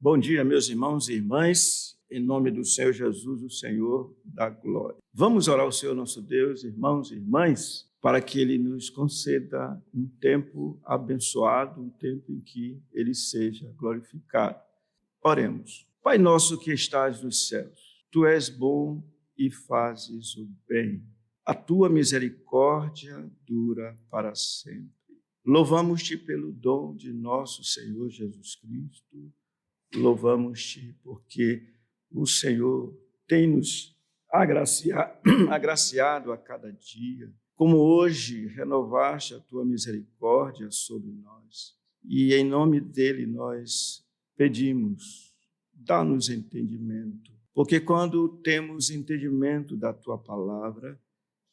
Bom dia, meus irmãos e irmãs, em nome do Senhor Jesus, o Senhor da glória. Vamos orar ao Senhor nosso Deus, irmãos e irmãs, para que Ele nos conceda um tempo abençoado, um tempo em que Ele seja glorificado. Oremos. Pai nosso que estás nos céus, Tu és bom e fazes o bem. A Tua misericórdia dura para sempre. Louvamos-Te pelo dom de nosso Senhor Jesus Cristo. Louvamos-Te porque o Senhor tem nos agraciado a cada dia, como hoje renovaste a Tua misericórdia sobre nós. E em nome dEle nós pedimos, dá-nos entendimento, porque quando temos entendimento da Tua palavra,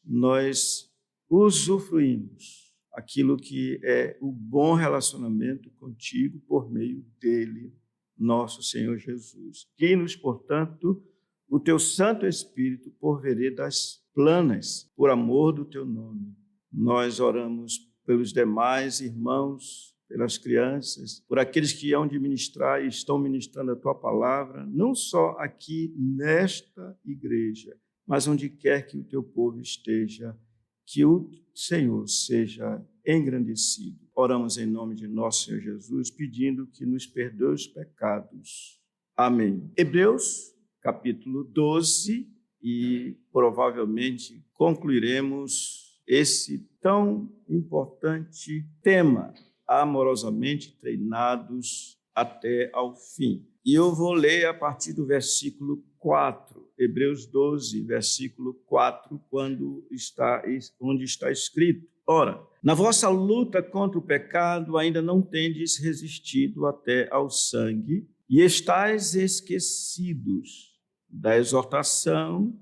nós usufruímos aquilo que é o bom relacionamento contigo por meio dEle, nosso Senhor Jesus. Guie-nos, portanto, o Teu Santo Espírito por veredas planas, por amor do Teu nome. Nós oramos pelos demais irmãos, pelas crianças, por aqueles que hão de ministrar e estão ministrando a Tua palavra, não só aqui nesta igreja, mas onde quer que o Teu povo esteja, que o Senhor seja engrandecido. Oramos em nome de nosso Senhor Jesus, pedindo que nos perdoe os pecados. Amém. Hebreus, capítulo 12, e provavelmente concluiremos esse tão importante tema, amorosamente treinados até ao fim. E eu vou ler a partir do versículo 4, Hebreus 12, versículo 4, onde está escrito: Ora, na vossa luta contra o pecado ainda não tendes resistido até ao sangue, e estáis esquecidos da exortação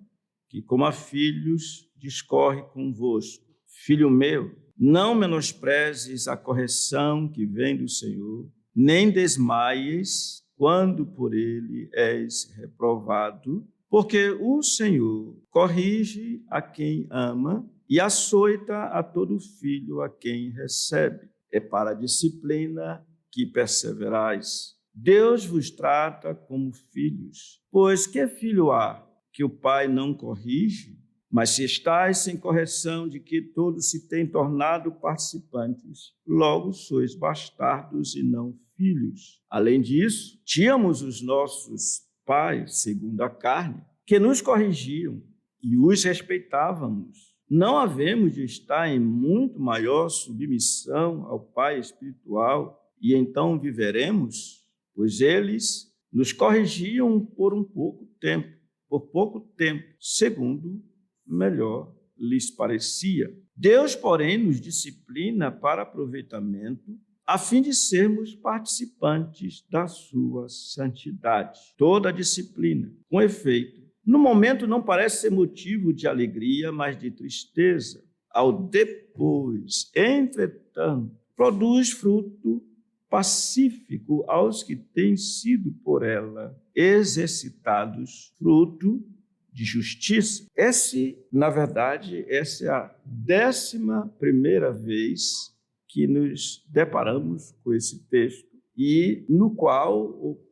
que, como a filhos, discorre convosco. Filho meu, não menosprezes a correção que vem do Senhor, nem desmaies quando por ele és reprovado, porque o Senhor corrige a quem ama e açoita a todo filho a quem recebe. É para a disciplina que perseverais. Deus vos trata como filhos. Pois que filho há que o pai não corrige? Mas se estáis sem correção de que todos se têm tornado participantes, logo sois bastardos e não filhos. Além disso, tínhamos os nossos pais, segundo a carne, que nos corrigiam e os respeitávamos. Não havemos de estar em muito maior submissão ao Pai espiritual e então viveremos? Pois eles nos corrigiam por pouco tempo, segundo melhor lhes parecia. Deus, porém, nos disciplina para aproveitamento, a fim de sermos participantes da sua santidade. Toda a disciplina, com efeito, no momento não parece ser motivo de alegria, mas de tristeza. Ao depois, entretanto, produz fruto pacífico aos que têm sido por ela exercitados, fruto de justiça. Essa é a 11ª vez que nos deparamos com esse texto e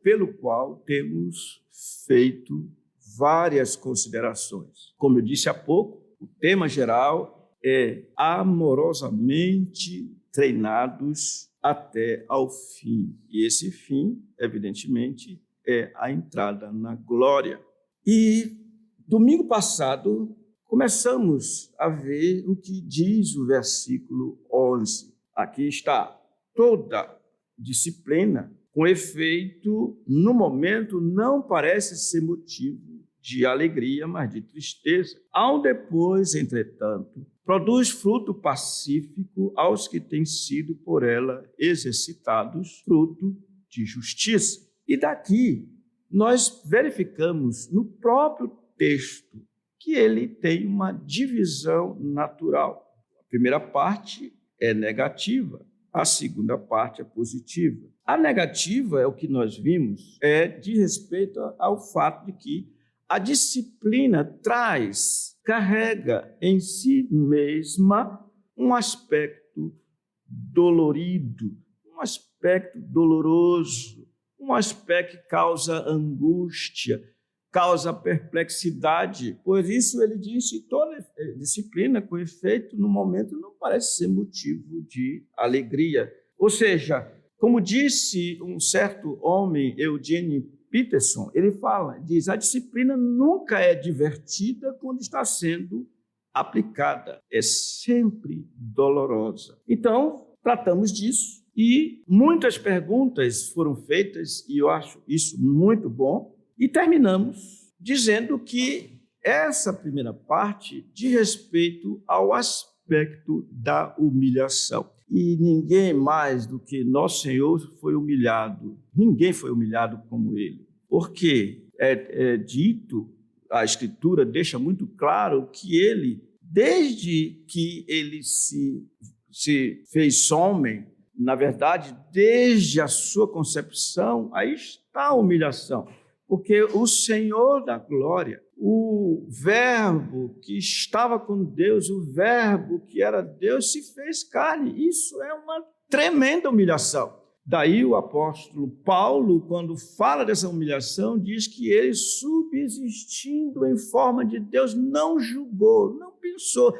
pelo qual temos feito várias considerações. Como eu disse há pouco, o tema geral é amorosamente treinados até ao fim. E esse fim, evidentemente, é a entrada na glória. E domingo passado, começamos a ver o que diz o versículo 11. Aqui está: toda disciplina, com efeito, no momento, não parece ser motivo de alegria, mas de tristeza. Ao depois, entretanto, produz fruto pacífico aos que têm sido por ela exercitados, fruto de justiça. E daqui, nós verificamos no próprio texto que ele tem uma divisão natural. A primeira parte é negativa, a segunda parte é positiva. A negativa é o que nós vimos, de respeito ao fato de que a disciplina carrega em si mesma um aspecto dolorido, um aspecto doloroso, um aspecto que causa angústia, causa perplexidade. Por isso ele disse, toda disciplina com efeito no momento não parece ser motivo de alegria. Ou seja, como disse um certo homem, Eugene Peterson, ele diz, a disciplina nunca é divertida quando está sendo aplicada, é sempre dolorosa. Então, tratamos disso e muitas perguntas foram feitas e eu acho isso muito bom. E terminamos dizendo que essa primeira parte diz respeito ao aspecto da humilhação. E ninguém mais do que nosso Senhor foi humilhado. Ninguém foi humilhado como ele. Porque é dito, a Escritura deixa muito claro que ele, desde que ele se fez homem, na verdade, desde a sua concepção, aí está a humilhação. Porque o Senhor da glória, o Verbo que estava com Deus, o Verbo que era Deus, se fez carne. Isso é uma tremenda humilhação. Daí o apóstolo Paulo, quando fala dessa humilhação, diz que ele, subsistindo em forma de Deus, não julgou, não pensou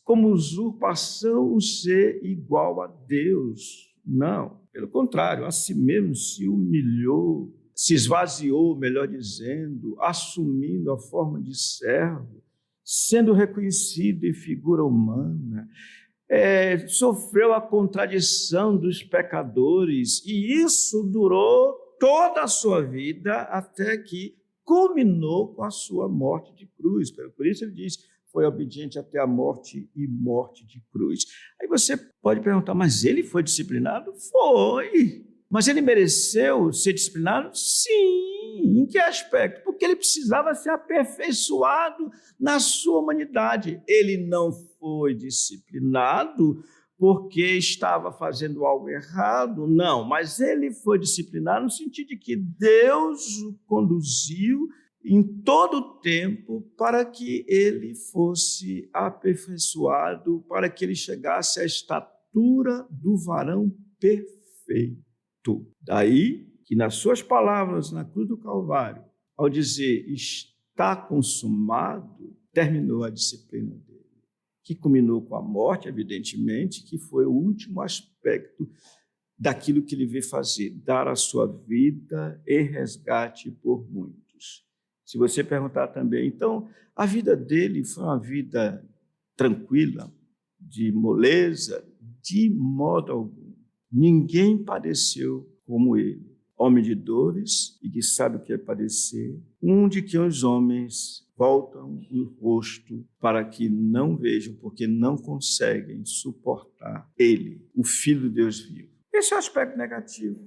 como usurpação o ser igual a Deus. Não, pelo contrário, a si mesmo se humilhou, se esvaziou, melhor dizendo, assumindo a forma de servo, sendo reconhecido em figura humana, sofreu a contradição dos pecadores, e isso durou toda a sua vida até que culminou com a sua morte de cruz. Por isso ele diz, foi obediente até a morte e morte de cruz. Aí você pode perguntar, mas ele foi disciplinado? Foi. Mas ele mereceu ser disciplinado? Sim. Em que aspecto? Porque ele precisava ser aperfeiçoado na sua humanidade. Ele não foi disciplinado porque estava fazendo algo errado, não. Mas ele foi disciplinado no sentido de que Deus o conduziu em todo o tempo para que ele fosse aperfeiçoado, para que ele chegasse à estatura do varão perfeito. Daí que nas suas palavras na cruz do Calvário, ao dizer está consumado, terminou a disciplina dele, que culminou com a morte, evidentemente, que foi o último aspecto daquilo que ele veio fazer, dar a sua vida em resgate por muitos. Se você perguntar também, então, a vida dele foi uma vida tranquila, de moleza? De modo algum. Ninguém padeceu como ele, homem de dores e que sabe o que é padecer, de que os homens voltam o rosto para que não vejam, porque não conseguem suportar ele, o Filho de Deus vivo. Esse é o aspecto negativo.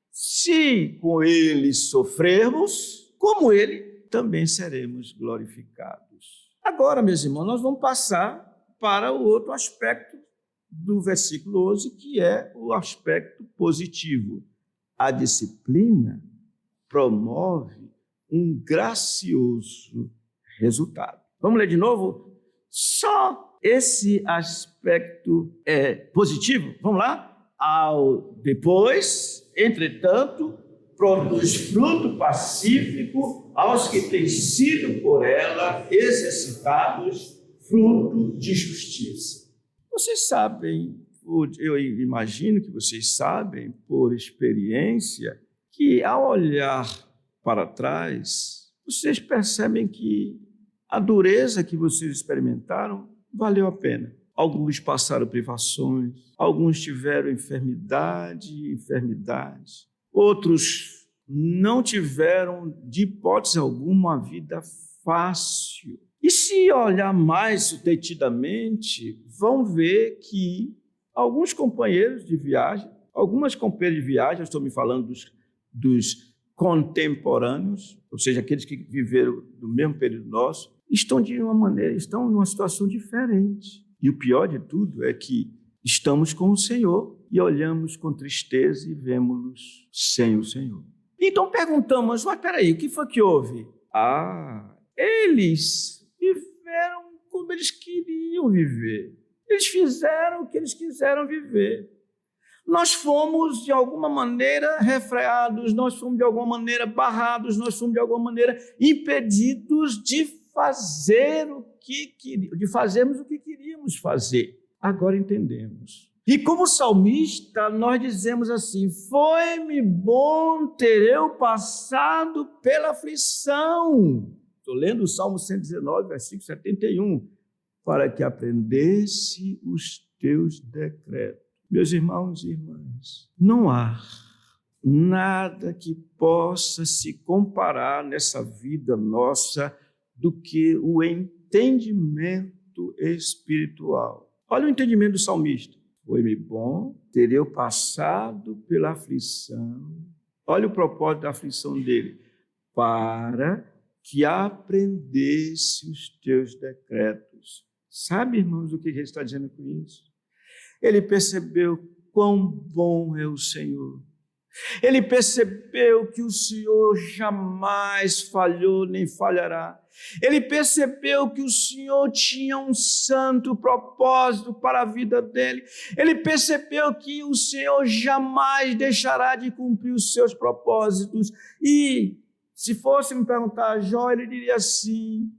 Se com ele sofrermos, como ele, também seremos glorificados. Agora, meus irmãos, nós vamos passar para o outro aspecto do versículo 11, que é o aspecto positivo. A disciplina promove um gracioso resultado. Vamos ler de novo? Só esse aspecto é positivo? Vamos lá? Depois, entretanto, produz fruto pacífico aos que têm sido por ela exercitados fruto de justiça. Vocês sabem, eu imagino que vocês sabem, por experiência, que ao olhar para trás, vocês percebem que a dureza que vocês experimentaram valeu a pena. Alguns passaram privações, alguns tiveram enfermidade, outros não tiveram, de hipótese alguma, uma vida fácil. E se olhar mais detidamente, vão ver que alguns companheiros de viagem, algumas companheiras de viagem, eu estou me falando dos contemporâneos, ou seja, aqueles que viveram no mesmo período nosso, estão numa situação diferente. E o pior de tudo é que estamos com o Senhor e olhamos com tristeza e vemos-los sem o Senhor. Então perguntamos, mas peraí, o que foi que houve? Eles viveram como eles queriam viver. Eles fizeram o que eles quiseram viver. Nós fomos, de alguma maneira, refreados, nós fomos, de alguma maneira, barrados, nós fomos, de alguma maneira, impedidos de fazermos o que queríamos fazer. Agora entendemos. E como salmista, nós dizemos assim: foi-me bom ter eu passado pela aflição. Estou lendo o Salmo 119, versículo 71. Para que aprendesse os teus decretos. Meus irmãos e irmãs, não há nada que possa se comparar nessa vida nossa do que o entendimento espiritual. Olha o entendimento do salmista. Foi-me bom ter eu passado pela aflição. Olha o propósito da aflição dele. Para que aprendesse os teus decretos. Sabe, irmãos, o que ele está dizendo com isso? Ele percebeu quão bom é o Senhor. Ele percebeu que o Senhor jamais falhou nem falhará. Ele percebeu que o Senhor tinha um santo propósito para a vida dele. Ele percebeu que o Senhor jamais deixará de cumprir os seus propósitos. E se fosse me perguntar, Jó, ele diria assim: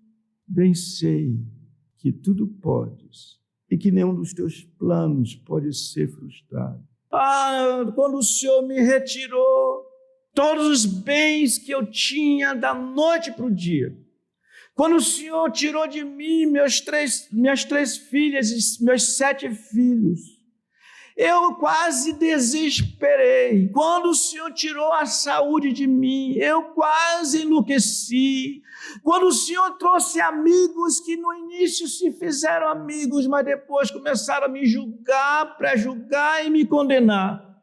bem sei que tudo podes e que nenhum dos teus planos pode ser frustrado. Quando o Senhor me retirou todos os bens que eu tinha da noite para o dia, quando o Senhor tirou de mim minhas três filhas e meus 7 filhos, eu quase desesperei. Quando o Senhor tirou a saúde de mim, eu quase enlouqueci. Quando o Senhor trouxe amigos que no início se fizeram amigos, mas depois começaram a me julgar, pré-julgar e me condenar,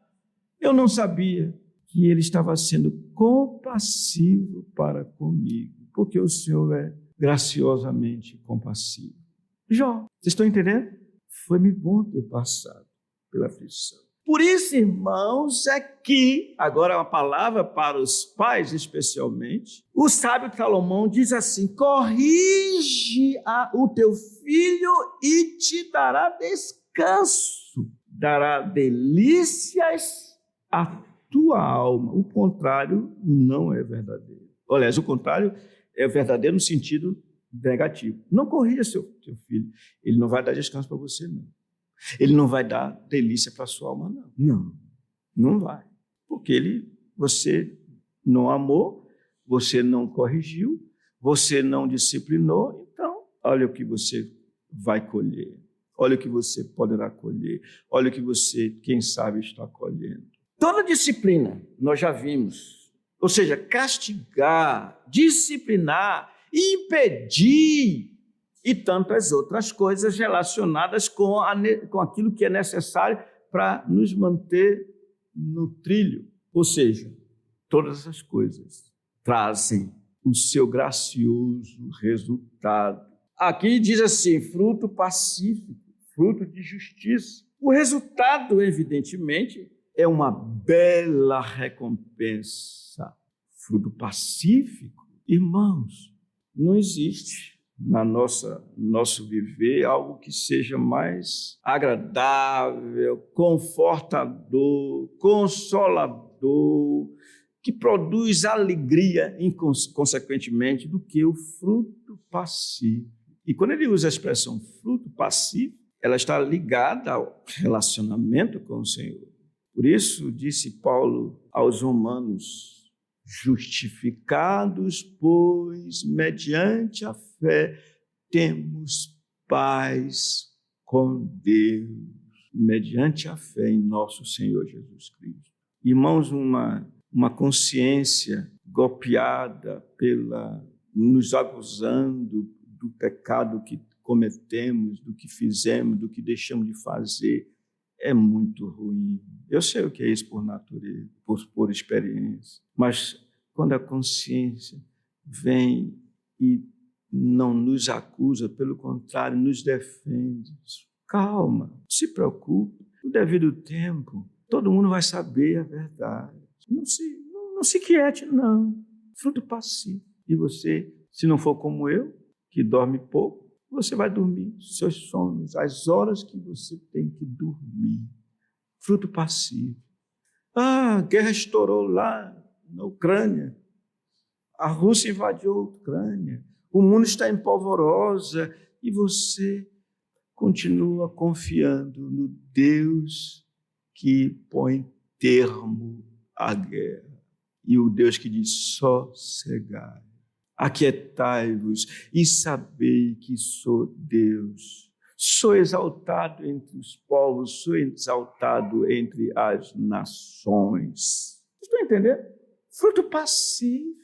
eu não sabia que Ele estava sendo compassivo para comigo, porque o Senhor é graciosamente compassivo. Jó, vocês estão entendendo? Foi-me bom ter passado pela aflição. Por isso, irmãos, é que, agora uma palavra para os pais especialmente, o sábio Salomão diz assim: corrige o teu filho e te dará descanso, dará delícias à tua alma. O contrário não é verdadeiro. Aliás, o contrário é verdadeiro no sentido negativo. Não corrija teu filho, ele não vai dar descanso para você, não. Ele não vai dar delícia para a sua alma, não. Não vai. Porque você não amou, você não corrigiu, você não disciplinou. Então, olha o que você vai colher. Olha o que você poderá colher. Olha o que você, quem sabe, está colhendo. Toda disciplina, nós já vimos. Ou seja, castigar, disciplinar, impedir e tantas outras coisas relacionadas com aquilo que é necessário para nos manter no trilho. Ou seja, todas essas coisas trazem o seu gracioso resultado. Aqui diz assim: fruto pacífico, fruto de justiça. O resultado, evidentemente, é uma bela recompensa. Fruto pacífico, irmãos, não existe na nosso viver algo que seja mais agradável, confortador, consolador, que produz alegria, consequentemente, do que o fruto pacífico. E quando ele usa a expressão fruto pacífico, ela está ligada ao relacionamento com o Senhor. Por isso, disse Paulo aos Romanos: justificados, pois, mediante a fé, temos paz com Deus, mediante a fé em nosso Senhor Jesus Cristo. Irmãos, uma consciência golpeada nos acusando do pecado que cometemos, do que fizemos, do que deixamos de fazer, é muito ruim. Eu sei o que é isso por natureza, por experiência. Mas quando a consciência vem e não nos acusa, pelo contrário, nos defende. Calma, não se preocupe. No devido tempo, todo mundo vai saber a verdade. Não se quiete, não. Fruto pacífico. E você, se não for como eu, que dorme pouco, você vai dormir seus sonhos, as horas que você tem que dormir. fruto passivo. A guerra estourou lá na Ucrânia. A Rússia invadiu a Ucrânia. O mundo está em polvorosa e você continua confiando no Deus que põe termo à guerra. E o Deus que diz: sossegai, aquietai-vos e sabei que sou Deus. Sou exaltado entre os povos, sou exaltado entre as nações. Estão entendendo? Fruto pacífico.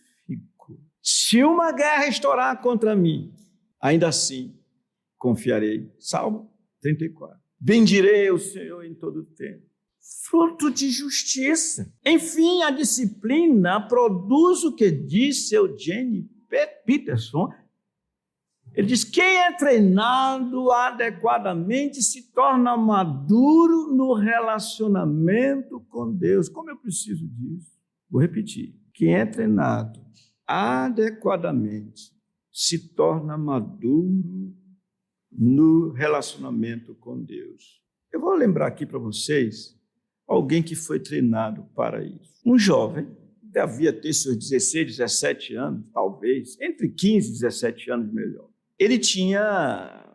Se uma guerra estourar contra mim, ainda assim confiarei. Salmo 34. Bendirei o Senhor em todo o tempo. Fruto de justiça. Enfim, a disciplina produz o que disse Eugene Peterson. Ele diz: quem é treinado adequadamente se torna maduro no relacionamento com Deus. Como eu preciso disso? Vou repetir. Quem é treinado adequadamente se torna maduro no relacionamento com Deus. Eu vou lembrar aqui para vocês alguém que foi treinado para isso. Um jovem, devia ter seus 16, 17 anos, talvez, entre 15 e 17 anos melhor. Ele tinha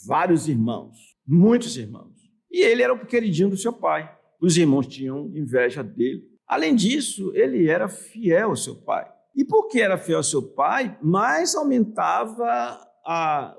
vários irmãos, muitos irmãos, e ele era o queridinho do seu pai. Os irmãos tinham inveja dele. Além disso, ele era fiel ao seu pai. E porque era fiel ao seu pai, mais aumentava a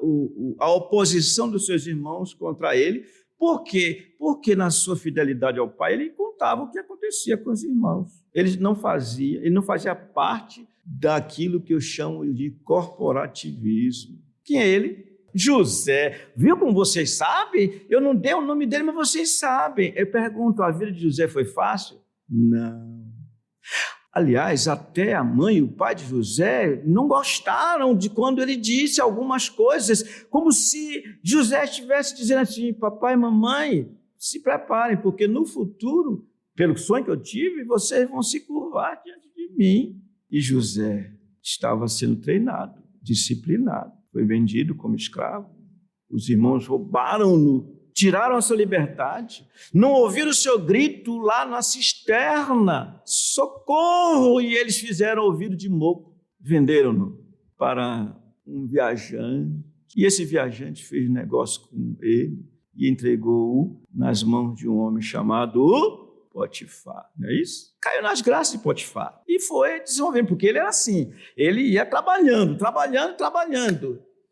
oposição dos seus irmãos contra ele. Por quê? Porque na sua fidelidade ao pai, ele contava o que acontecia com os irmãos. Ele não fazia parte daquilo que eu chamo de corporativismo. Quem é ele? José. Viu como vocês sabem? Eu não dei o nome dele, mas vocês sabem. Eu pergunto, a vida de José foi fácil? Não. Aliás, até a mãe e o pai de José não gostaram de quando ele disse algumas coisas, como se José estivesse dizendo assim: papai e mamãe, se preparem, porque no futuro, pelo sonho que eu tive, vocês vão se curvar diante de mim. E José estava sendo treinado, disciplinado, foi vendido como escravo. Os irmãos roubaram-no, tiraram a sua liberdade, não ouviram o seu grito lá na cisterna, socorro, e eles fizeram ouvido de moco, venderam-no para um viajante, e esse viajante fez negócio com ele e entregou-o nas mãos de um homem chamado Potifar, não é isso? Caiu nas graças de Potifar e foi desenvolvendo, porque ele era assim, ele ia trabalhando.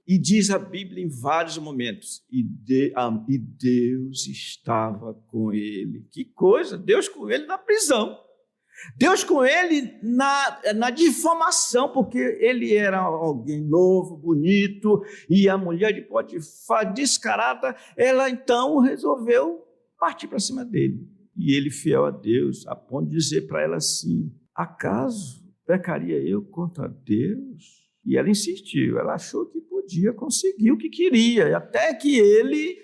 E diz a Bíblia em vários momentos, e Deus estava com ele. Que coisa, Deus com ele na prisão, Deus com ele na difamação, porque ele era alguém novo, bonito, e a mulher de Potifar, descarada, ela então resolveu partir para cima dele. E ele, fiel a Deus, a ponto de dizer para ela assim: acaso pecaria eu contra Deus? E ela insistiu, ela achou que podia conseguir o que queria, até que ele,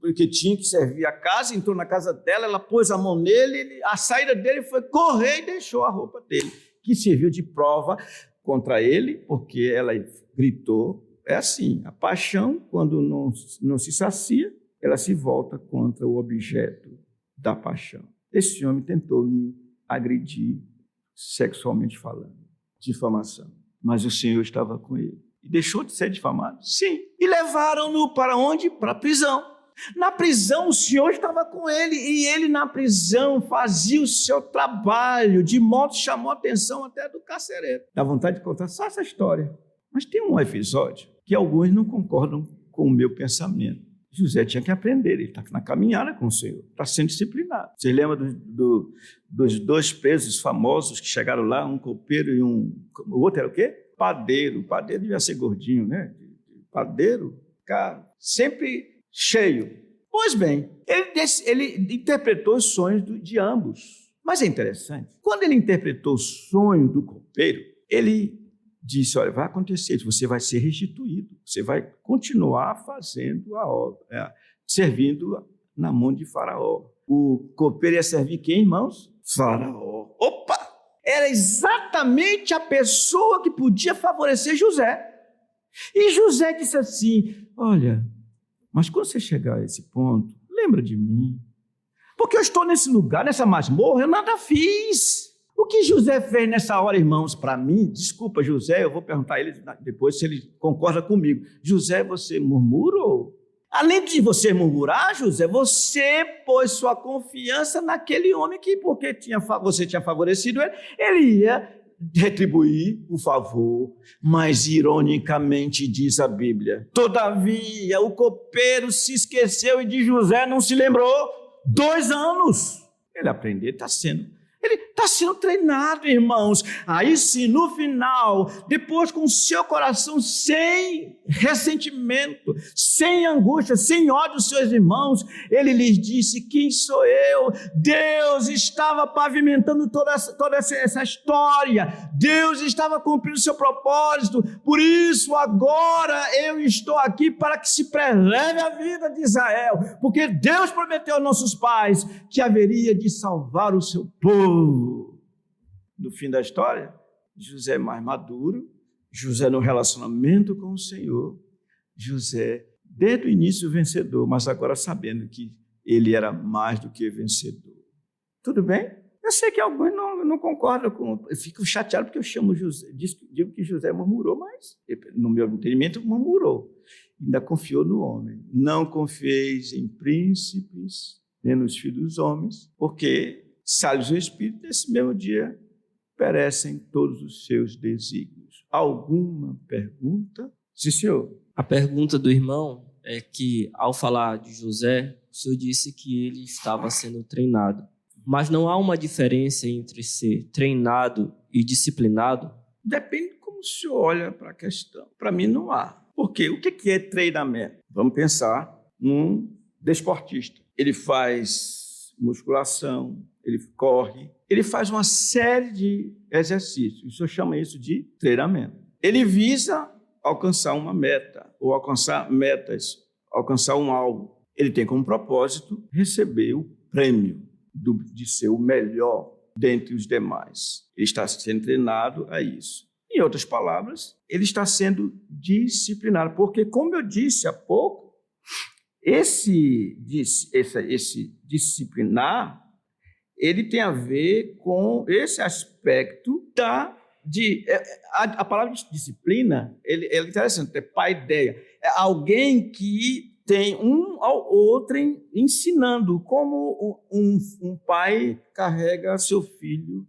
porque tinha que servir a casa, entrou na casa dela, ela pôs a mão nele, a saída dele foi correr e deixou a roupa dele, que serviu de prova contra ele, porque ela gritou. É assim, a paixão, quando não se sacia, ela se volta contra o objeto da paixão. Esse homem tentou me agredir, sexualmente falando, difamação. Mas o Senhor estava com ele. E deixou de ser difamado? Sim. E levaram-no para onde? Para a prisão. Na prisão, o Senhor estava com ele, e ele na prisão fazia o seu trabalho, de modo que chamou a atenção até do carcereiro. Dá vontade de contar só essa história. Mas tem um episódio que alguns não concordam com o meu pensamento. José tinha que aprender, ele está na caminhada com o Senhor, está sendo disciplinado. Vocês lembram dos dois presos famosos que chegaram lá, um copeiro e o outro era o quê? Padeiro. O padeiro devia ser gordinho, né? Padeiro, cara, sempre cheio. Pois bem, ele interpretou os sonhos de ambos. Mas é interessante, quando ele interpretou o sonho do copeiro, ele disse: olha, vai acontecer isso, você vai ser restituído, você vai continuar fazendo a obra, servindo na mão de Faraó. O copeiro ia servir quem, irmãos? Faraó. Opa! Era exatamente a pessoa que podia favorecer José. E José disse assim: olha, mas quando você chegar a esse ponto, lembra de mim, Porque eu estou nesse lugar, nessa masmorra, eu nada fiz. O que José fez nessa hora, irmãos, para mim, desculpa, José, eu vou perguntar a ele depois se ele concorda comigo. José, você murmurou? Além de você murmurar, José, você pôs sua confiança naquele homem que, porque você tinha favorecido ele, ele ia retribuir o favor. Mas, ironicamente, diz a Bíblia, todavia, o copeiro se esqueceu e de José não se lembrou 2 anos. Ele aprendeu, ele está sendo treinado, irmãos. Aí sim, no final, depois com o seu coração sem ressentimento, sem angústia, sem ódio dos seus irmãos, ele lhes disse: quem sou eu? Deus estava pavimentando toda essa história. Deus estava cumprindo o seu propósito. Por isso, agora eu estou aqui para que se preserve a vida de Israel. Porque Deus prometeu aos nossos pais que haveria de salvar o seu povo. No fim da história, José é mais maduro, José no relacionamento com o Senhor, José desde o início vencedor, mas agora sabendo que ele era mais do que vencedor. Tudo bem? Eu sei que alguns não concordam com... Eu fico chateado porque eu chamo José, digo que José murmurou, mas no meu entendimento murmurou. Ainda confiou no homem. Não confieis em príncipes, nem nos filhos dos homens, porque sai o Espírito, nesse mesmo dia perecem todos os seus desígnios. Alguma pergunta? Sim, senhor. A pergunta do irmão é que, ao falar de José, o senhor disse que ele estava sendo treinado. Mas não há uma diferença entre ser treinado e disciplinado? Depende de como o senhor olha para a questão. Para mim, não há. Por quê? O que é treinamento? Vamos pensar num desportista. Ele faz musculação, ele corre, ele faz uma série de exercícios. O senhor chama isso de treinamento. Ele visa alcançar uma meta, ou alcançar metas, alcançar um alvo. Ele tem como propósito receber o prêmio de ser o melhor dentre os demais. Ele está sendo treinado a isso. Em outras palavras, ele está sendo disciplinado, porque, como eu disse há pouco, esse disciplinar, ele tem a ver com esse aspecto a palavra disciplina, é interessante, é paideia, é alguém que tem um ao outro ensinando, como um pai carrega seu filho,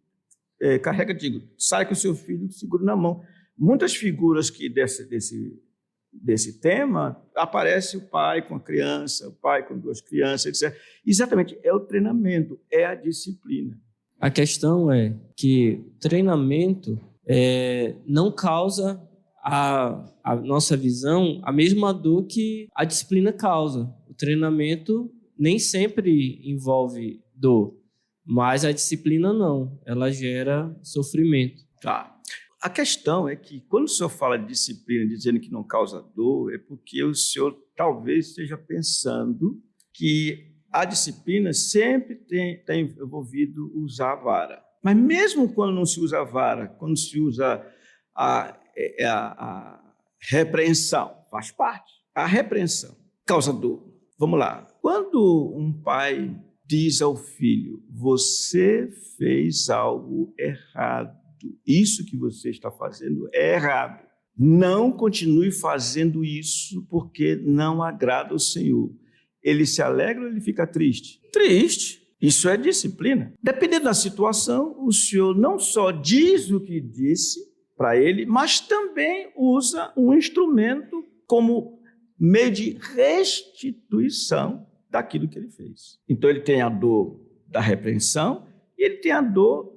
sai com o seu filho, segura na mão. Muitas figuras que desse tema, aparece o pai com a criança, o pai com 2 crianças, etc. Exatamente, é o treinamento, é a disciplina. A questão é que treinamento não causa a nossa visão a mesma dor que a disciplina causa. O treinamento nem sempre envolve dor, mas a disciplina não, ela gera sofrimento. Tá. A questão é que, quando o senhor fala de disciplina, dizendo que não causa dor, é porque o senhor talvez esteja pensando que a disciplina sempre tem envolvido usar a vara. Mas mesmo quando não se usa a vara, quando se usa a repreensão, faz parte. A repreensão causa dor. Vamos lá. Quando um pai diz ao filho: você fez algo errado, isso que você está fazendo é errado. Não continue fazendo isso porque não agrada ao Senhor. Ele se alegra ou ele fica triste? Triste. Isso é disciplina. Dependendo da situação, o Senhor não só diz o que disse para ele, mas também usa um instrumento como meio de restituição daquilo que ele fez. Então ele tem a dor da repreensão, e ele tem a dor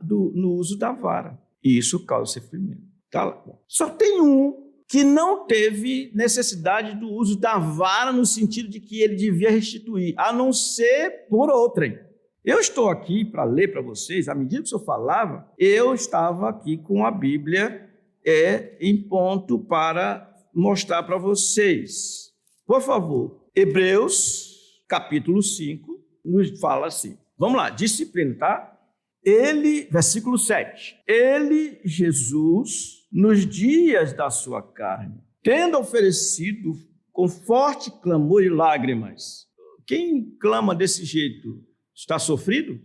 no uso da vara. E isso causa sofrimento. Tá lá. Só tem um que não teve necessidade do uso da vara no sentido de que ele devia restituir, a não ser por outrem. Eu estou aqui para ler para vocês, à medida que o senhor falava, eu estava aqui com a Bíblia em ponto para mostrar para vocês. Por favor, Hebreus, capítulo 5, nos fala assim. Vamos lá, disciplina, tá? Versículo 7. Ele, Jesus, nos dias da sua carne, tendo oferecido com forte clamor e lágrimas. Quem clama desse jeito? Está sofrido?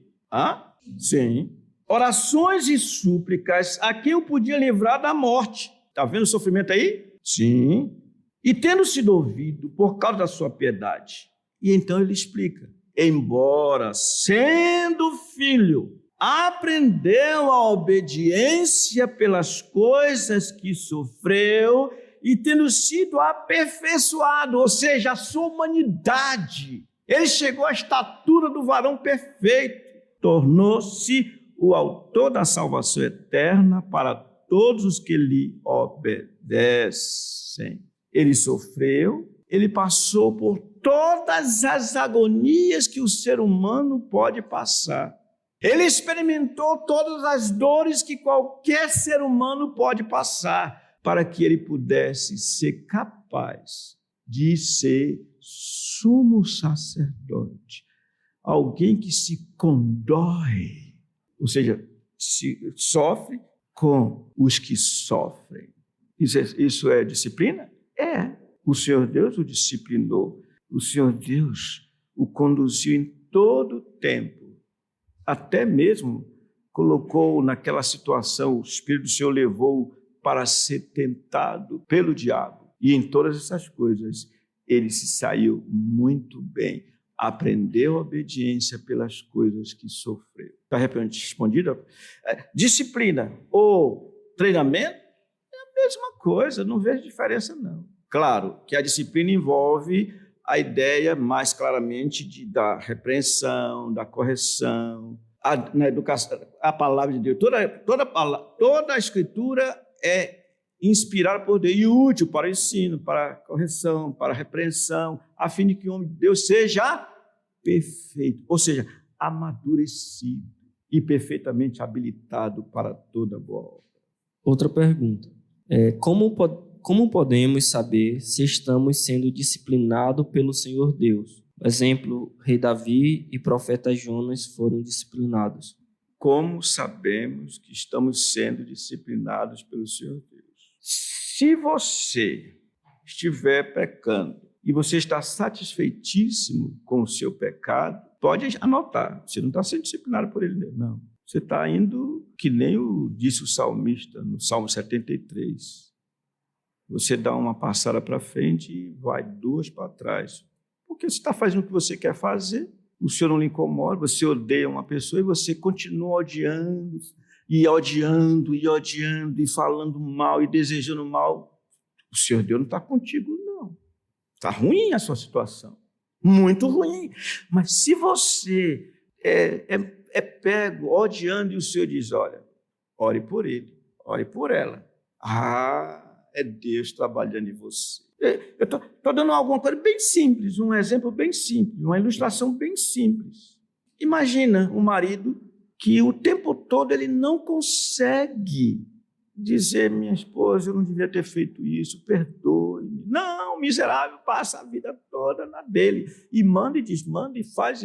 Sim. Orações e súplicas a quem o podia livrar da morte. Está vendo o sofrimento aí? Sim. E tendo sido ouvido por causa da sua piedade. E então ele explica. Embora sendo filho, aprendeu a obediência pelas coisas que sofreu e tendo sido aperfeiçoado, ou seja, a sua humanidade. Ele chegou à estatura do varão perfeito, tornou-se o autor da salvação eterna para todos os que lhe obedecem. Ele sofreu, ele passou por todas as agonias que o ser humano pode passar. Ele experimentou todas as dores que qualquer ser humano pode passar, para que ele pudesse ser capaz de ser sumo sacerdote, alguém que se condói, ou seja, se sofre com os que sofrem. Isso é disciplina? É. O Senhor Deus o disciplinou, o Senhor Deus o conduziu em todo o tempo, até mesmo colocou naquela situação, o Espírito do Senhor levou para ser tentado pelo diabo. E em todas essas coisas, ele se saiu muito bem. Aprendeu a obediência pelas coisas que sofreu. Está respondido? Disciplina ou treinamento é a mesma coisa, não vejo diferença não. Claro que a disciplina envolve a ideia mais claramente da repreensão, da correção, na educação, a palavra de Deus. Toda a Escritura é inspirada por Deus e útil para o ensino, para a correção, para a repreensão, a fim de que o homem de Deus seja perfeito, ou seja, amadurecido e perfeitamente habilitado para toda boa obra. Outra pergunta. Como podemos saber se estamos sendo disciplinados pelo Senhor Deus? Por exemplo, rei Davi e profeta Jonas foram disciplinados. Como sabemos que estamos sendo disciplinados pelo Senhor Deus? Se você estiver pecando e você está satisfeitíssimo com o seu pecado, pode anotar, você não está sendo disciplinado por ele, não. Você está indo que nem disse o salmista no Salmo 73. Você dá uma passada para frente e vai duas para trás. Porque você está fazendo o que você quer fazer, o Senhor não lhe incomoda, você odeia uma pessoa e você continua odiando, e falando mal e desejando mal. O Senhor Deus não está contigo, não. Está ruim a sua situação, muito ruim. Mas se você é pego odiando e o Senhor diz, olha, ore por ele, ore por ela. É Deus trabalhando em você. Eu estou dando alguma coisa bem simples, um exemplo bem simples, uma ilustração bem simples. Imagina um marido que o tempo todo ele não consegue dizer, minha esposa, eu não devia ter feito isso, perdoe-me. Não, o miserável passa a vida toda na dele, e manda e desmanda, e faz,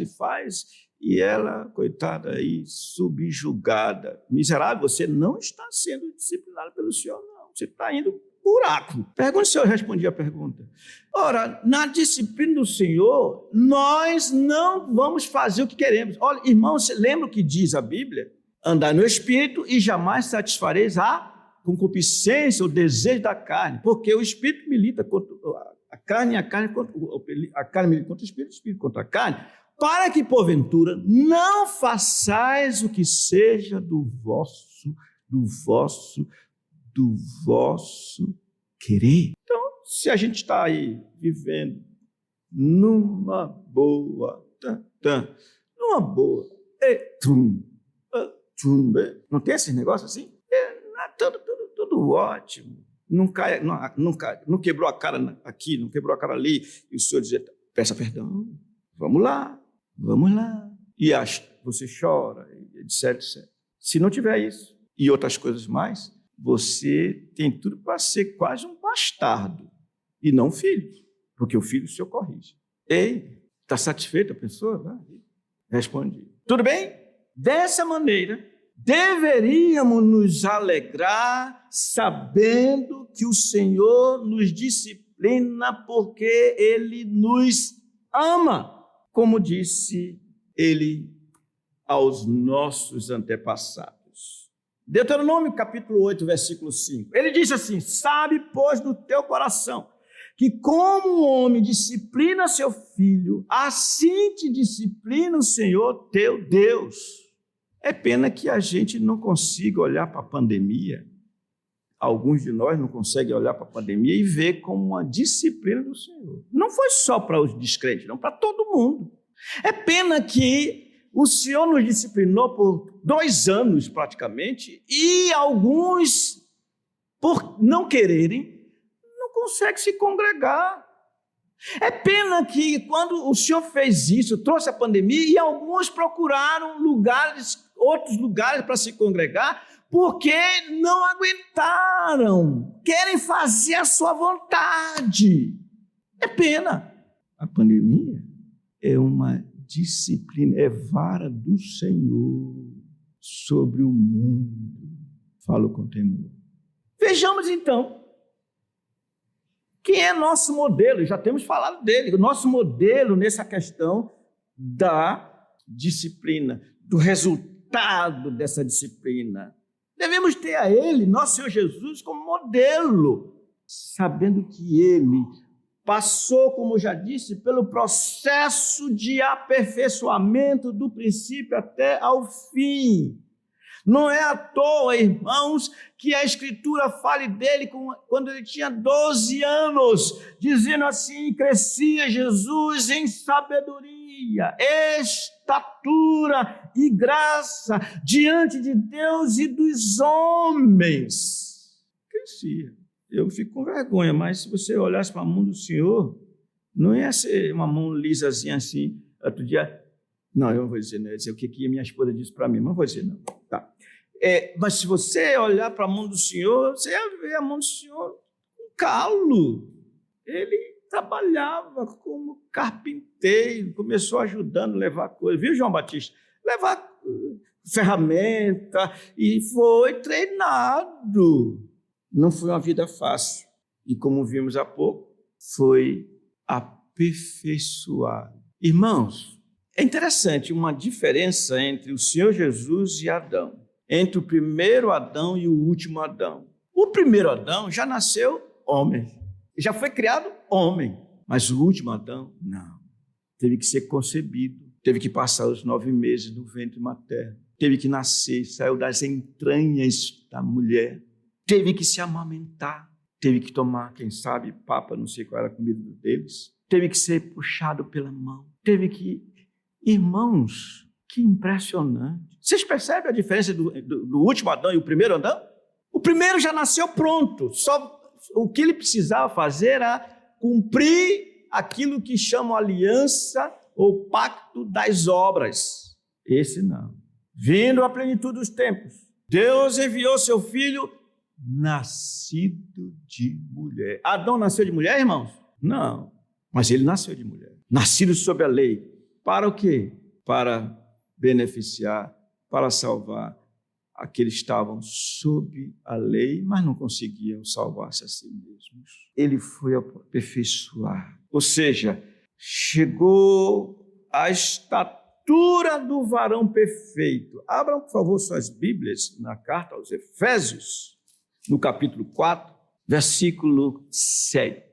e ela, coitada aí, subjugada. Miserável, você não está sendo disciplinado pelo Senhor, não. Você está indo buraco. Pergunta se eu respondi a pergunta. Ora, na disciplina do Senhor, nós não vamos fazer o que queremos. Olha, irmão, você lembra o que diz a Bíblia? Andar no Espírito e jamais satisfareis a concupiscência, o desejo da carne, porque o Espírito milita contra a carne, e a carne milita contra o Espírito contra a carne, para que, porventura, não façais o que seja do vosso querer. Então, se a gente está aí vivendo numa boa, não tem esses negócios assim? Tudo ótimo. Não quebrou a cara aqui, não quebrou a cara ali, e o Senhor dizia, peça perdão, vamos lá. E você chora, etc. Se não tiver isso, e outras coisas mais, você tem tudo para ser quase um bastardo, e não um filho, porque o filho o Senhor corrige. Ei, está satisfeita a pessoa? Respondi. Tudo bem? Dessa maneira, deveríamos nos alegrar sabendo que o Senhor nos disciplina porque Ele nos ama. Como disse ele aos nossos antepassados. Deuteronômio capítulo 8, versículo 5. Ele diz assim: sabe, pois, no teu coração, que como um homem disciplina seu filho, assim te disciplina o Senhor teu Deus. É pena que a gente não consiga olhar para a pandemia, alguns de nós não conseguem olhar para a pandemia e ver como uma disciplina do Senhor. Não foi só para os descrentes, não, para todo mundo. É pena que o Senhor nos disciplinou por 2 anos praticamente e alguns, por não quererem, não conseguem se congregar. É pena que quando o Senhor fez isso, trouxe a pandemia e alguns procuraram outros lugares para se congregar porque não aguentaram, querem fazer a sua vontade. É pena. A pandemia é uma disciplina, é vara do Senhor sobre o mundo. Falo com temor. Vejamos então, quem é nosso modelo? Já temos falado dele. O nosso modelo nessa questão da disciplina, do resultado dessa disciplina. Devemos ter a ele, nosso Senhor Jesus, como modelo, sabendo que ele passou, como já disse, pelo processo de aperfeiçoamento do princípio até ao fim. Não é à toa, irmãos, que a Escritura fale dele quando ele tinha 12 anos, dizendo assim: crescia Jesus em sabedoria, estatura e graça diante de Deus e dos homens. Crescia. Eu fico com vergonha, mas se você olhasse para a mão do Senhor, não ia ser uma mão lisazinha assim. Outro dia, não, eu não vou dizer, não, eu ia dizer o que a minha esposa disse para mim, mas não vou dizer, não. Tá. Mas se você olhar para a mão do Senhor, você ia ver a mão do Senhor com calo. Ele trabalhava como carpinteiro, começou ajudando a levar coisas, viu, João Batista? Levar ferramenta e foi treinado. Não foi uma vida fácil. E como vimos há pouco, foi aperfeiçoado. Irmãos, é interessante uma diferença entre o Senhor Jesus e Adão. Entre o primeiro Adão e o último Adão. O primeiro Adão já nasceu homem. Já foi criado homem. Mas o último Adão, não. Teve que ser concebido. Teve que passar os 9 meses no ventre materno. Teve que nascer, saiu das entranhas da mulher. Teve que se amamentar, teve que tomar, quem sabe, papa, não sei qual era a comida deles, teve que ser puxado pela mão, teve que... Irmãos, que impressionante. Vocês percebem a diferença do último Adão e o primeiro Adão? O primeiro já nasceu pronto, só o que ele precisava fazer era cumprir aquilo que chamam aliança ou pacto das obras. Esse não. Vindo à plenitude dos tempos, Deus enviou seu filho nascido de mulher. Adão nasceu de mulher, irmãos? Não, mas ele nasceu de mulher. Nascido sob a lei. Para o quê? Para beneficiar, para salvar aqueles que estavam sob a lei, mas não conseguiam salvar-se a si mesmos. Ele foi aperfeiçoar. Ou seja, chegou à estatura do varão perfeito. Abram, por favor, suas Bíblias na carta aos Efésios, no capítulo 4, versículo 7.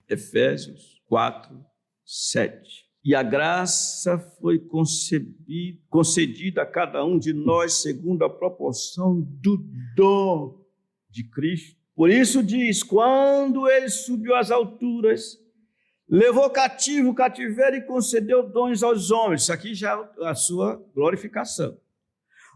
Efésios 4, 7. E a graça foi concedida a cada um de nós segundo a proporção do dom de Cristo. Por isso diz, quando ele subiu às alturas, levou cativo o cativeiro e concedeu dons aos homens. Isso aqui já é a sua glorificação.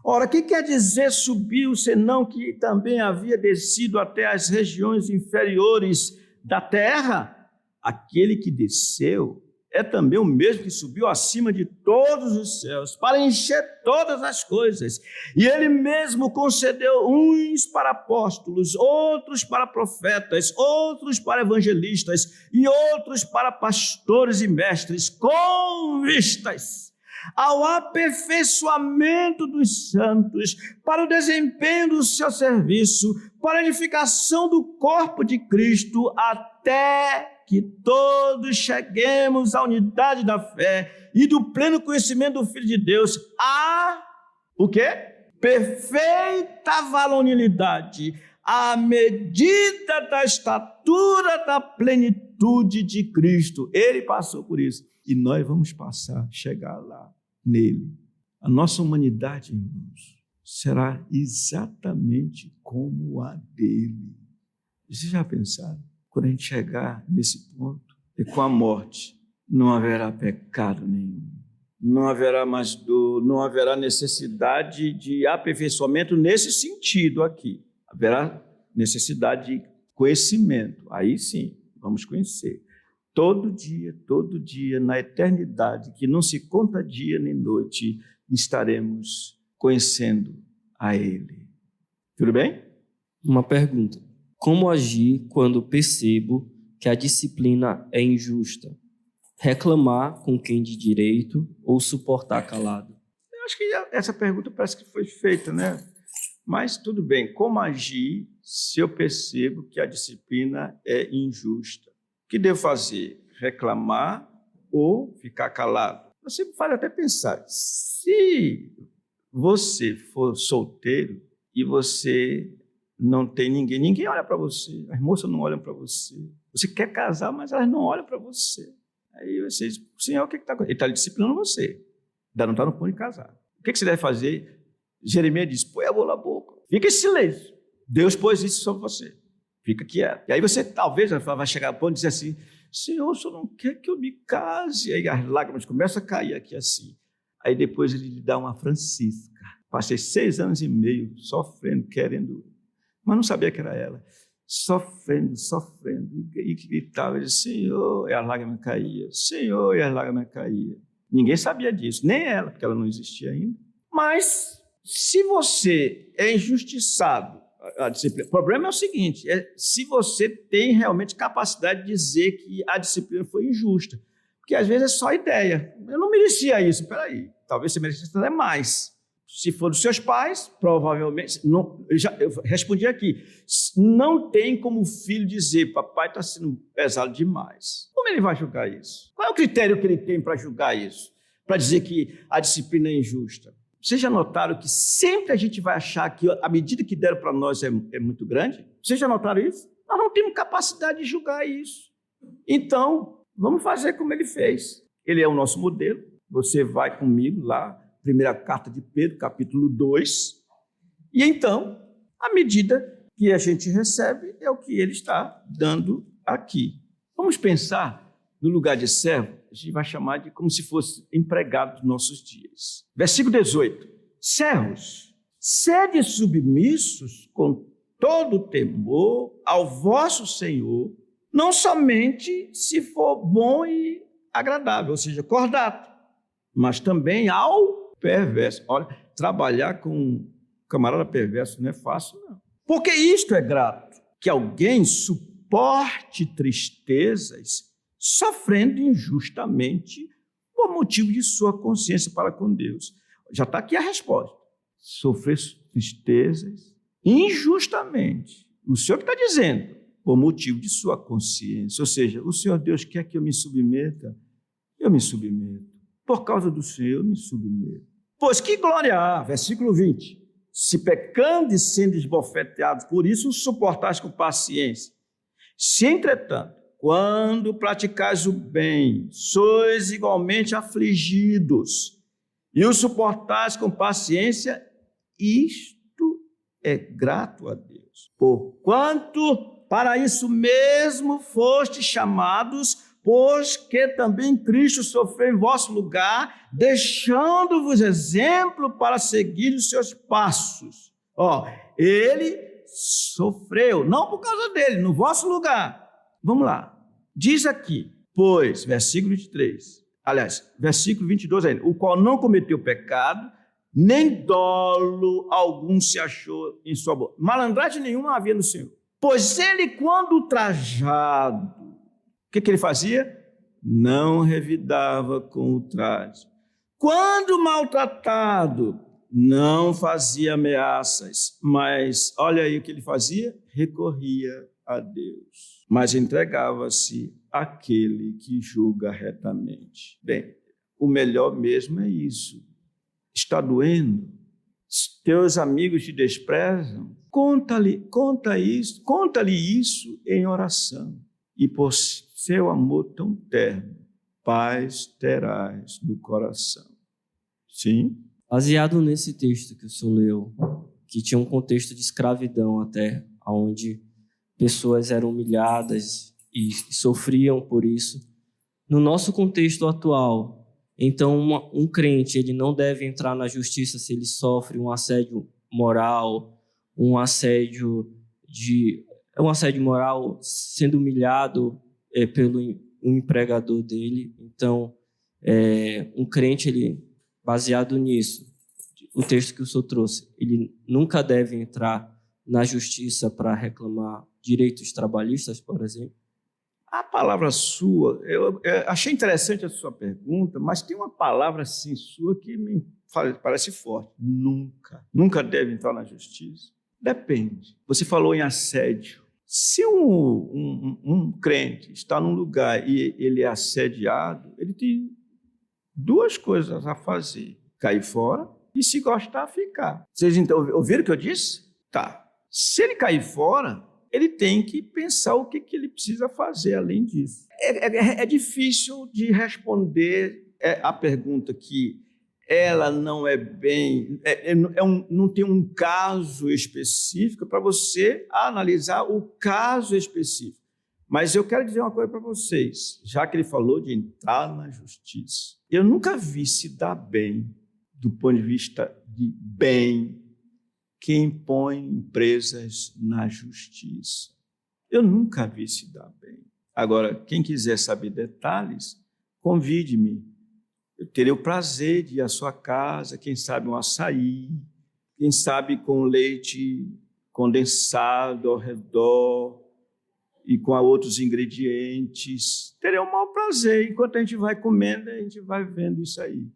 Ora, o que quer dizer subiu, senão que também havia descido até as regiões inferiores da terra? Aquele que desceu é também o mesmo que subiu acima de todos os céus, para encher todas as coisas. E ele mesmo concedeu uns para apóstolos, outros para profetas, outros para evangelistas e outros para pastores e mestres, com vistas ao aperfeiçoamento dos santos, para o desempenho do seu serviço, para a edificação do corpo de Cristo, até que todos cheguemos à unidade da fé e do pleno conhecimento do Filho de Deus, a o quê? Perfeita varonilidade, à medida da estatura da plenitude de Cristo. Ele passou por isso e nós vamos chegar lá nele. A nossa humanidade, irmãos, será exatamente como a dele. Vocês já pensaram? Quando a gente chegar nesse ponto, e com a morte, não haverá pecado nenhum. Não haverá mais dor, não haverá necessidade de aperfeiçoamento nesse sentido aqui. Haverá necessidade de conhecimento. Aí sim, vamos conhecer. Todo dia, na eternidade, que não se conta dia nem noite, estaremos conhecendo a Ele. Tudo bem? Uma pergunta. Como agir quando percebo que a disciplina é injusta? Reclamar com quem de direito ou suportar calado? Eu acho que essa pergunta parece que foi feita, né? Mas tudo bem. Como agir se eu percebo que a disciplina é injusta? O que devo fazer? Reclamar ou ficar calado? Você me faz até pensar. Se você for solteiro e você não tem ninguém olha para você, as moças não olham para você. Você quer casar, mas elas não olham para você. Aí você diz, Senhor, o que está acontecendo? Ele está disciplinando você. Ainda não está no ponto de casar. O que você deve fazer? Jeremias diz, põe a mão na boca. Fica em silêncio. Deus pôs isso sobre você. Fica quieto. E aí você talvez vai chegar ao ponto de dizer assim, Senhor, o Senhor não quer que eu me case. Aí as lágrimas começam a cair aqui assim. Aí depois ele lhe dá uma Francisca. Passei 6 anos e meio sofrendo, querendo, mas não sabia que era ela. Sofrendo, e gritava, ele disse, Senhor, e as lágrimas caíam, Senhor, e as lágrimas caíam. Ninguém sabia disso, nem ela, porque ela não existia ainda. Mas, se você é injustiçado, a disciplina, o problema é o seguinte, se você tem realmente capacidade de dizer que a disciplina foi injusta, porque às vezes é só ideia. Eu não merecia isso, peraí, talvez você merecesse até mais. Se for dos seus pais, provavelmente, não, eu respondi aqui, não tem como o filho dizer, papai está sendo pesado demais. Como ele vai julgar isso? Qual é o critério que ele tem para julgar isso? Para dizer que a disciplina é injusta? Vocês já notaram que sempre a gente vai achar que a medida que deram para nós é muito grande? Vocês já notaram isso? Nós não temos capacidade de julgar isso. Então, vamos fazer como ele fez. Ele é o nosso modelo. Você vai comigo lá, primeira carta de Pedro, capítulo 2, e então, a medida que a gente recebe é o que ele está dando aqui. Vamos pensar no lugar de servo, a gente vai chamar de como se fosse empregado dos nossos dias. Versículo 18. Servos, sede submissos com todo temor ao vosso Senhor, não somente se for bom e agradável, ou seja, cordato, mas também ao perverso. Olha, trabalhar com um camarada perverso não é fácil, não. Porque isto é grato, que alguém suporte tristezas, sofrendo injustamente por motivo de sua consciência para com Deus. Já está aqui a resposta. Sofrer tristezas injustamente. O Senhor que está dizendo, por motivo de sua consciência. Ou seja, o Senhor Deus quer que eu me submeta, eu me submeto. Por causa do Senhor, eu me submeto. Pois que glória há, versículo 20, se pecando e sendo esbofeteados, por isso suportais com paciência. Se, entretanto, quando praticais o bem, sois igualmente afligidos, e o suportais com paciência, isto é grato a Deus. Porquanto para isso mesmo fostes chamados, pois que também Cristo sofreu em vosso lugar, deixando-vos exemplo para seguir os seus passos. Ele sofreu, não por causa dele, no vosso lugar. Vamos lá. Diz aqui, pois, versículo 23, aliás, versículo 22 ainda, o qual não cometeu pecado, nem dolo algum se achou em sua boca. Malandragem nenhuma havia no Senhor. Pois ele, quando ultrajado, o que ele fazia? Não revidava com ultraje. Quando maltratado, não fazia ameaças, mas olha aí o que ele fazia: recorria a Deus, mas entregava-se àquele que julga retamente. Bem, o melhor mesmo é isso. Está doendo? Teus amigos te desprezam? Conta-lhe isso em oração, e por seu amor tão terno, paz terás no coração. Sim? Baseado nesse texto que o senhor leu, que tinha um contexto de escravidão até, onde pessoas eram humilhadas e sofriam por isso, no nosso contexto atual, então um crente ele não deve entrar na justiça se ele sofre um assédio moral, um assédio moral sendo humilhado pelo empregador dele. Então, um crente, ele, baseado nisso, o texto que o senhor trouxe, ele nunca deve entrar na justiça para reclamar direitos trabalhistas, por exemplo? A palavra sua, eu achei interessante a sua pergunta, mas tem uma palavra assim sua que me parece forte. Nunca deve entrar na justiça. Depende. Você falou em assédio. Se um crente está num lugar e ele é assediado, ele tem duas coisas a fazer: cair fora e, se gostar, ficar. Vocês então ouviram o que eu disse? Tá. Se ele cair fora, ele tem que pensar o que ele precisa fazer além disso. É difícil de responder a pergunta que ela não é bem... não tem um caso específico para você analisar o caso específico. Mas eu quero dizer uma coisa para vocês, já que ele falou de entrar na justiça. Eu nunca vi se dar bem, do ponto de vista de bem, quem põe empresas na justiça. Eu nunca vi se dar bem. Agora, quem quiser saber detalhes, convide-me. Eu terei o prazer de ir à sua casa, quem sabe um açaí, quem sabe com leite condensado ao redor e com outros ingredientes. Terei o maior prazer. Enquanto a gente vai comendo, a gente vai vendo isso aí.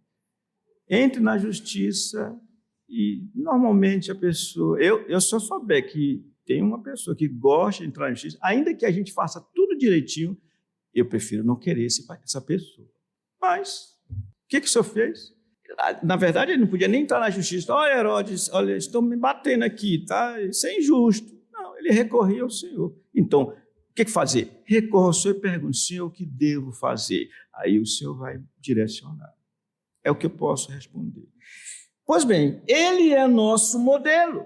Entre na justiça. E, normalmente, a pessoa... Eu só souber que tem uma pessoa que gosta de entrar na justiça, ainda que a gente faça tudo direitinho, eu prefiro não querer essa pessoa. Mas, o que o senhor fez? Na verdade, ele não podia nem entrar na justiça. Olha, Herodes, olha, estão me batendo aqui, tá? Isso é injusto. Não, ele recorria ao Senhor. Então, o que fazer? Recorra ao Senhor e pergunta: Senhor, o que devo fazer? Aí o Senhor vai direcionar. É o que eu posso responder. Pois bem, ele é nosso modelo.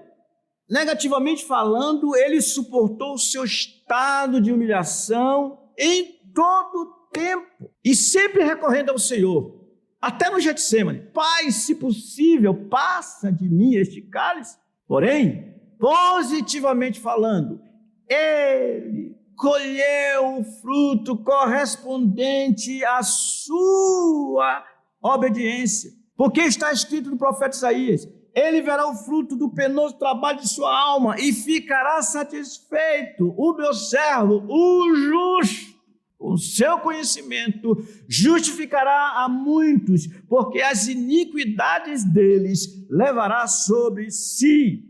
Negativamente falando, ele suportou o seu estado de humilhação em todo o tempo e sempre recorrendo ao Senhor. Até no Getsemane: Pai, se possível, passa de mim este cálice. Porém, positivamente falando, ele colheu o fruto correspondente à sua obediência. Porque está escrito no profeta Isaías: ele verá o fruto do penoso trabalho de sua alma e ficará satisfeito. O meu servo, o justo, com seu conhecimento, justificará a muitos, porque as iniquidades deles levará sobre si.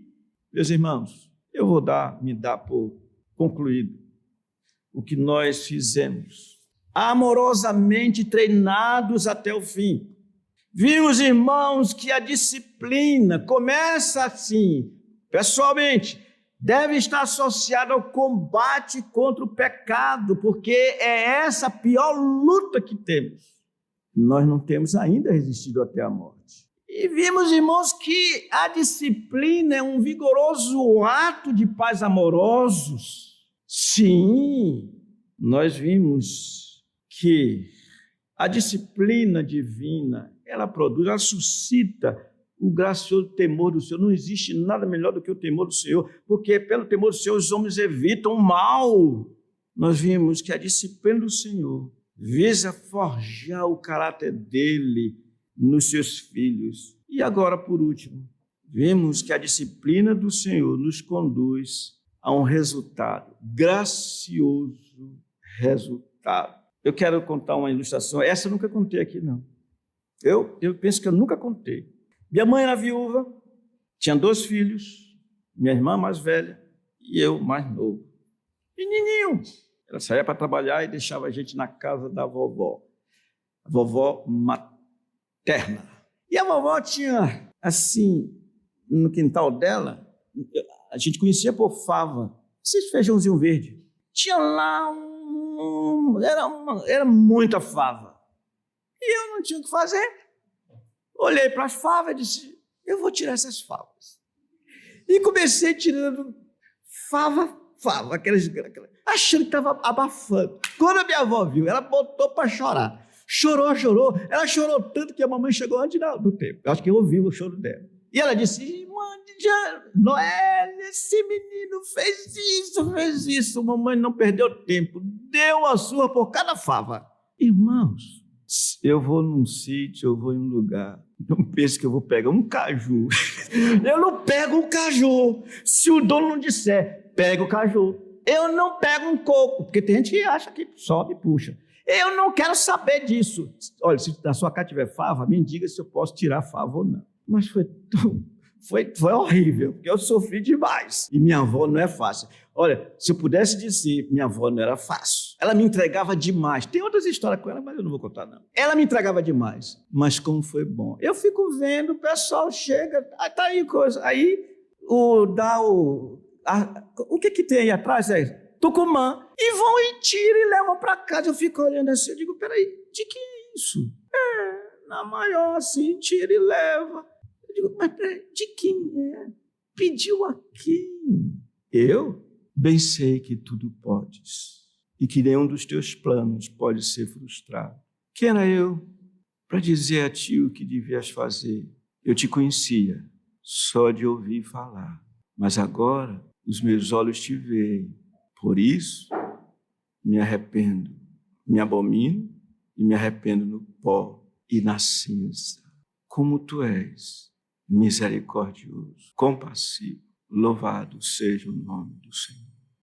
Meus irmãos, eu vou me dar por concluído o que nós fizemos, amorosamente treinados até o fim. Vimos, irmãos, que a disciplina começa assim, pessoalmente, deve estar associada ao combate contra o pecado, porque é essa a pior luta que temos. Nós não temos ainda resistido até a morte. E vimos, irmãos, que a disciplina é um vigoroso ato de paz amorosos. Sim, nós vimos que a disciplina divina, ela suscita o gracioso temor do Senhor. Não existe nada melhor do que o temor do Senhor, porque pelo temor do Senhor os homens evitam o mal. Nós vimos que a disciplina do Senhor visa forjar o caráter dele nos seus filhos. E agora, por último, vimos que a disciplina do Senhor nos conduz a um resultado, gracioso resultado. Eu quero contar uma ilustração. Essa eu nunca contei aqui, não. Eu penso que eu nunca contei. Minha mãe era viúva, tinha 2 filhos, minha irmã mais velha e eu mais novo. Menininho. Ela saía para trabalhar e deixava a gente na casa da vovó. A vovó materna. E a vovó tinha, assim, no quintal dela, a gente conhecia por fava, esses feijãozinho verde. Tinha lá era muita fava. E eu não tinha o que fazer. Olhei para as favas e disse, eu vou tirar essas favas. E comecei tirando fava, achando que estava abafando. Quando a minha avó viu, ela botou para chorar. Chorou. Ela chorou tanto que a mamãe chegou antes do tempo. Eu acho que eu ouvi o choro dela. E ela disse, irmã de Noel, esse menino fez isso. Mamãe não perdeu tempo. Deu a sua por cada fava. Irmãos, eu vou num sítio, eu vou em um lugar. Não pense que eu vou pegar um caju. Eu não pego um caju. Se o dono não disser, pega o caju. Eu não pego um coco, porque tem gente que acha que sobe e puxa. Eu não quero saber disso. Olha, se na sua casa tiver fava, me diga se eu posso tirar fava ou não. Mas foi horrível, porque eu sofri demais. E minha avó não é fácil. Olha, se eu pudesse dizer, minha avó não era fácil. Ela me entregava demais. Tem outras histórias com ela, mas eu não vou contar, não. Ela me entregava demais. Mas como foi bom. Eu fico vendo, o pessoal chega, tá aí coisa. Aí, o que tem aí atrás é Tucumã. E vão e tiram e levam para casa. Eu fico olhando assim, eu digo, peraí, de que é isso? Na maior assim, tira e leva. Eu digo, mas peraí, de quem é? Pediu a quem? Eu bem sei que tudo podes e que nenhum dos teus planos pode ser frustrado. Quem era eu para dizer a ti o que devias fazer? Eu te conhecia só de ouvir falar, mas agora os meus olhos te veem. Por isso, me arrependo, me abomino e me arrependo no pó e na cinza. Como tu és misericordioso, compassivo, louvado seja o nome do Senhor.